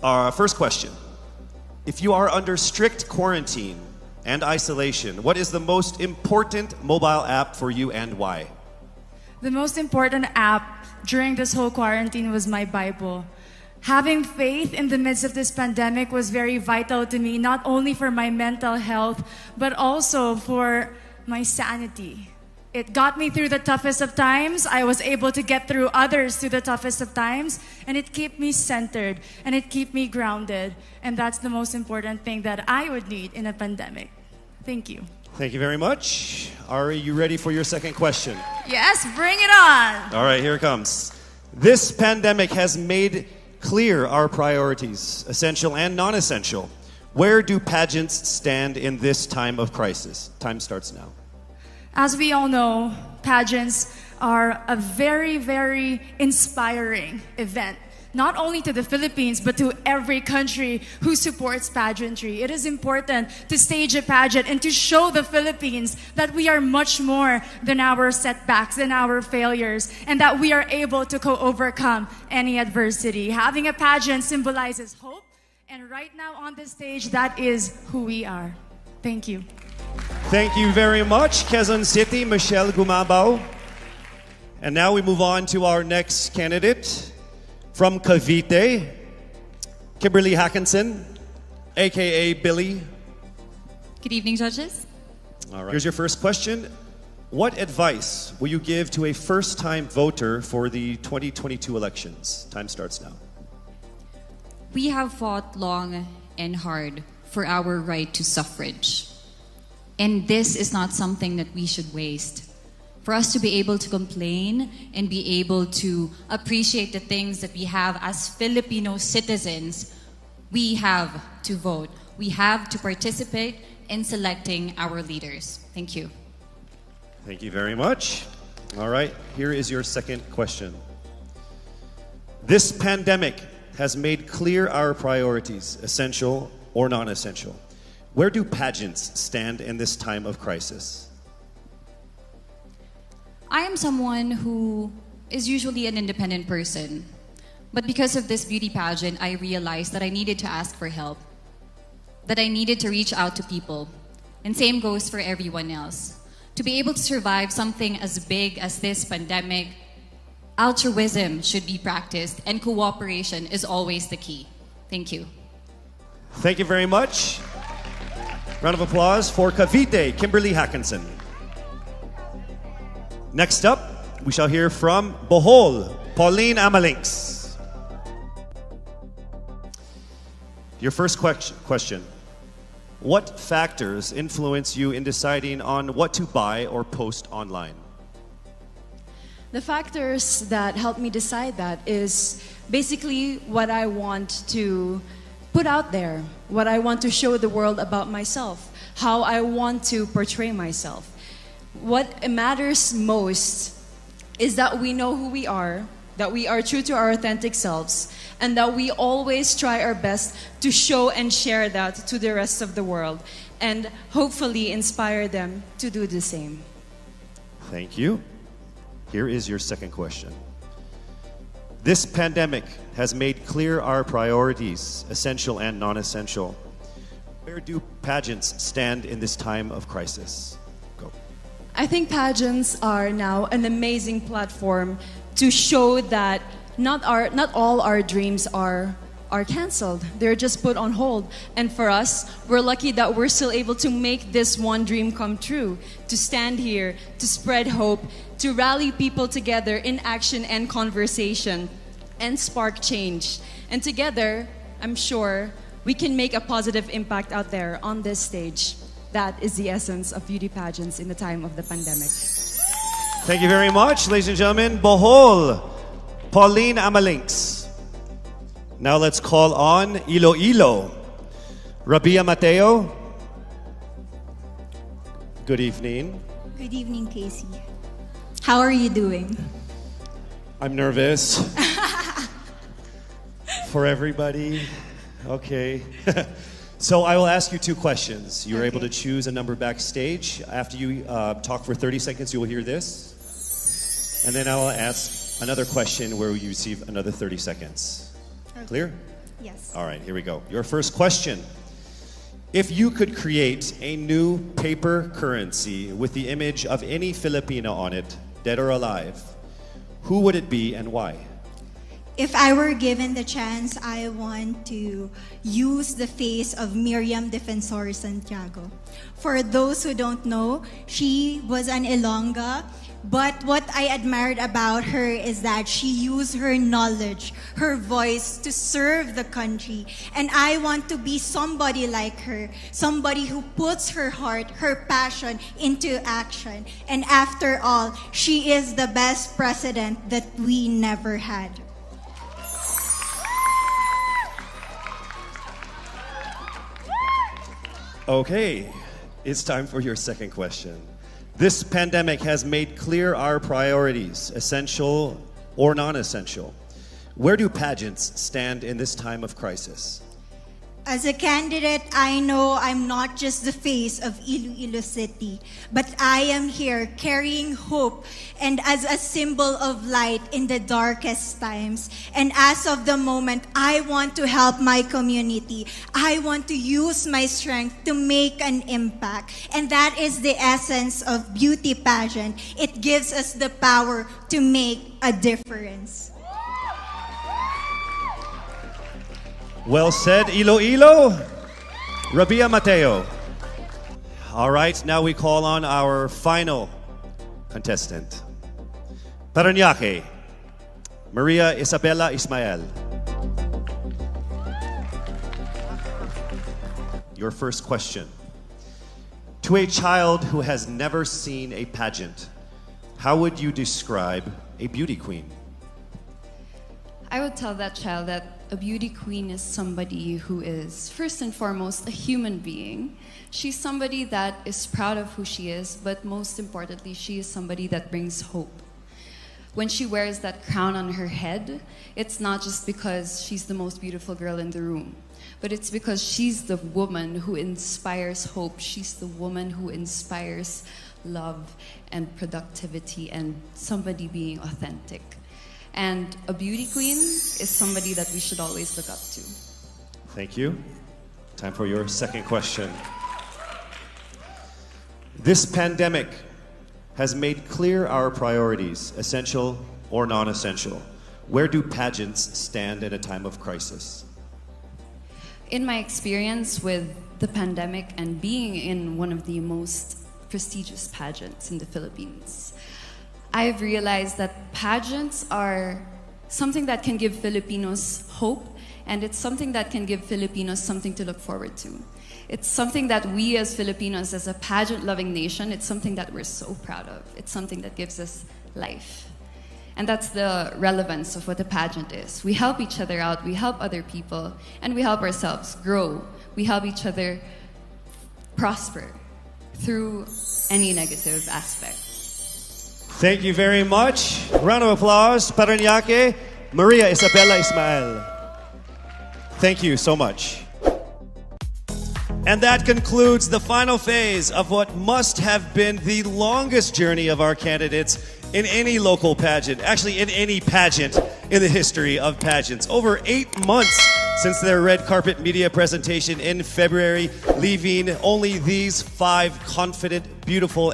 First question. If you are under strict quarantine and isolation, what is the most important mobile app for you and why? The most important app during this whole quarantine was my Bible. Having faith in the midst of this pandemic was very vital to me, not only for my mental health, but also for my sanity. It got me through the toughest of times. I was able to get through others through the toughest of times, and it kept me centered and it kept me grounded. And that's the most important thing that I would need in a pandemic. Thank you. Thank you very much. Are you ready for your second question? Yes, bring it on. All right, here it comes. This pandemic has made clear our priorities, essential and non-essential. Where do pageants stand in this time of crisis? Time starts now. As we all know, pageants are a very, very inspiring event, not only to the Philippines, but to every country who supports pageantry. It is important to stage a pageant and to show the Philippines that we are much more than our setbacks, than our failures, and that we are able to overcome any adversity. Having a pageant symbolizes hope, and right now on the stage, that is who we are. Thank you. Thank you very much, Quezon City, Michelle Gumabao. And now we move on to our next candidate from Cavite, Kimberly Hackinson, aka Billy. Good evening, judges. All right. Here's your first question. What advice will you give to a first-time voter for the 2022 elections? Time starts now. We have fought long and hard for our right to suffrage. And this is not something that we should waste. For us to be able to complain and be able to appreciate the things that we have as Filipino citizens, we have to vote. We have to participate in selecting our leaders. Thank you. Thank you very much. All right, here is your second question. This pandemic has made clear our priorities, essential or non-essential. Where do pageants stand in this time of crisis? I am someone who is usually an independent person. But because of this beauty pageant, I realized that I needed to ask for help, that I needed to reach out to people. And same goes for everyone else. To be able to survive something as big as this pandemic, altruism should be practiced and cooperation is always the key. Thank you. Thank you very much. Round of applause for Cavite, Kimberly Hackinson. Next up, we shall hear from Bohol, Pauline Amalinks. Your first question. What factors influence you in deciding on what to buy or post online? The factors that help me decide that is basically what I want to put out there, what I want to show the world about myself, how I want to portray myself. What matters most is that we know who we are, that we are true to our authentic selves, and that we always try our best to show and share that to the rest of the world, and hopefully inspire them to do the same. Thank you. Here is your second question. This pandemic has made clear our priorities, essential and non-essential. Where do pageants stand in this time of crisis? Go. I think pageants are now an amazing platform to show that not all our dreams are canceled. They're just put on hold. And for us, we're lucky that we're still able to make this one dream come true, to stand here, to spread hope, to rally people together in action and conversation, and spark change. And together, I'm sure, we can make a positive impact out there on this stage. That is the essence of beauty pageants in the time of the pandemic. Thank you very much, ladies and gentlemen. Bohol, Pauline Amalinks. Now let's call on Iloilo. Rabia Mateo. Good evening. Good evening, Casey. How are you doing? I'm nervous. For everybody. Okay. So I will ask you two questions. You're able to choose a number backstage. After you talk for 30 seconds, you will hear this. And then I will ask another question where you receive another 30 seconds. Clear? Yes. All right, here we go. Your first question. If you could create a new paper currency with the image of any Filipino on it, dead or alive, who would it be and why? If I were given the chance, I want to use the face of Miriam Defensor Santiago. For those who don't know, she was an Ilongga, but what I admired about her is that she used her knowledge, her voice to serve the country. And I want to be somebody like her, somebody who puts her heart, her passion into action. And after all, she is the best president that we never had. Okay, it's time for your second question. This pandemic has made clear our priorities, essential or non-essential. Where do pageants stand in this time of crisis? As a candidate, I know I'm not just the face of Iloilo City, but I am here carrying hope and as a symbol of light in the darkest times. And as of the moment, I want to help my community. I want to use my strength to make an impact. And that is the essence of beauty pageant. It gives us the power to make a difference. Well said, Iloilo. Rabia Mateo. All right, now we call on our final contestant. Parañaque, Maria Isabella Ismael. Your first question. To a child who has never seen a pageant, how would you describe a beauty queen? I would tell that child that a beauty queen is somebody who is, first and foremost, a human being. She's somebody that is proud of who she is, but most importantly, she is somebody that brings hope. When she wears that crown on her head, it's not just because she's the most beautiful girl in the room, but it's because she's the woman who inspires hope. She's the woman who inspires love and productivity and somebody being authentic. And a beauty queen is somebody that we should always look up to. Thank you. Time for your second question. This pandemic has made clear our priorities, essential or non-essential. Where do pageants stand in a time of crisis? In my experience with the pandemic and being in one of the most prestigious pageants in the Philippines, I've realized that pageants are something that can give Filipinos hope, and it's something that can give Filipinos something to look forward to. It's something that we as Filipinos, as a pageant-loving nation, it's something that we're so proud of. It's something that gives us life. And that's the relevance of what a pageant is. We help each other out, we help other people, and we help ourselves grow. We help each other prosper through any negative aspect. Thank you very much. Round of applause, Parañaque, Maria Isabella Ismael. Thank you so much. And that concludes the final phase of what must have been the longest journey of our candidates in any local pageant, actually in any pageant in the history of pageants. Over 8 months since their red carpet media presentation in February, leaving only these 5 confident, beautiful,